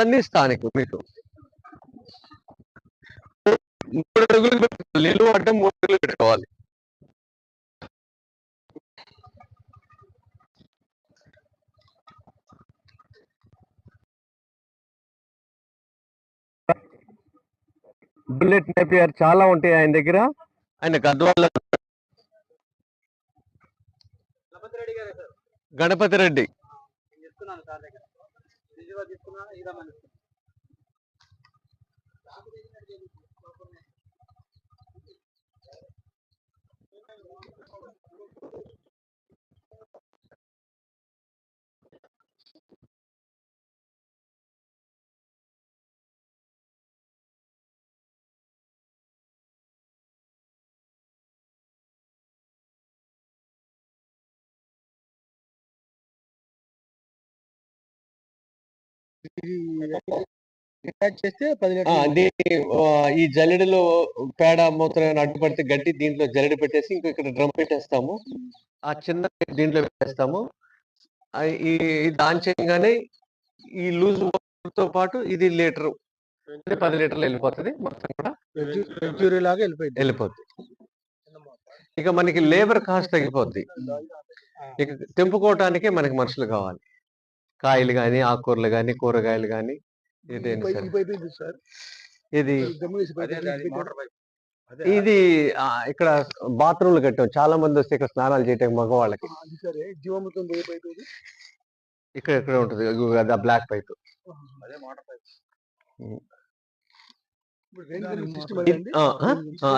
అన్నీ స్థానికులు మీకు 3 అడుగులు పెట్టుకోవాలి, నిలువ అడ్డం 3 అడుగులు పెట్టుకోవాలి. బుల్లెట్ నేపియర్ చాలా ఉంటాయి ఆయన దగ్గర. ఆయన గద్వాల గణపతి రెడ్డి. చేస్తే 10 లీటర్లు. ఈ జల్లెడలో పేడ మూత్రం అడ్డుపడితే గడ్డి దీంట్లో జల్లెడ పెట్టేసి ఇంకో ఇక్కడ డ్రమ్ పెట్టేస్తాము. ఆ చిన్న దీంట్లో పెట్టేస్తాము. ఈ దాని చేయగానే ఈ లూజ్ తో పాటు ఇది లీటరు 10 లీటర్లు వెళ్ళిపోతుంది. మొత్తం కూడా వెళ్ళిపోద్ది. ఇక మనకి లేబర్ కాస్ట్ తగ్గిపోద్ది. ఇక తెంపుకోవటానికి మనకి మనుషులు కావాలి. కాయలు గాని, ఆకుకూరలు గాని, కూరగాయలు గాని. ఇది ఇక్కడ బాత్రూమ్లు కట్టాం. చాలా మంది వస్తే ఇక్కడ స్నానాలు చేయటం మగవాళ్ళకి. ఇక్కడ ఉంటుంది బ్లాక్ పైప్.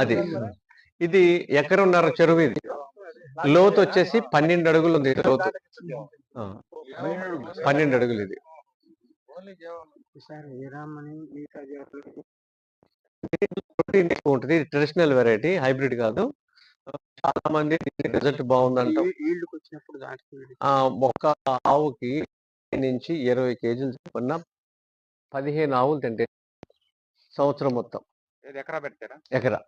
అది ఇది ఎకరున్నర చెరువు. ఇది లోతు వచ్చేసి 12 అడుగులు ఉంది. లోతు 12 అడుగులు. ఇది ఉంటుంది. ట్రెడిషనల్ వెరైటీ, హైబ్రిడ్ కాదు. చాలా మంది రిజల్ట్ బాగుందంట. ఒక్క ఆవుకి నుంచి 20 కేజీలు చొప్పున 15 ఆవులు తింటే సంవత్సరం మొత్తం. ఎకరా.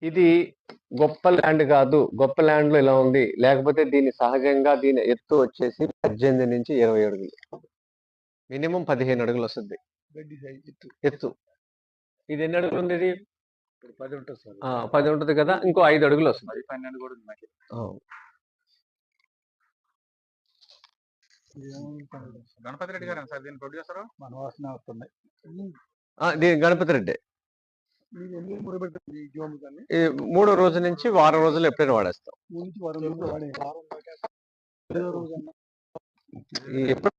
ఇది గొప్ప ల్యాండ్ కాదు. గొప్ప ల్యాండ్ లో ఇలా ఉంది. లేకపోతే దీని సహజంగా దీని ఎత్తు వచ్చేసి 18 నుంచి 20 అడుగులు. మినిమం 15 అడుగులు వస్తుంది ఎత్తు. ఇది ఎన్ని అడుగులు ఉంది? ఇది 10 ఉంటుంది సార్. 10 ఉంటుంది కదా. ఇంకో 5 అడుగులు వస్తుంది. 12 కూడా ఉంది. గణపతి రెడ్డి గారు సార్ దీని ప్రొడ్యూసర్. మనవాసన వస్తుంది. దీని గణపతి రెడ్డి. 3వ రోజు నుంచి వారం రోజులు ఎప్పుడైనా వాడేస్తాం. ఎప్పుడు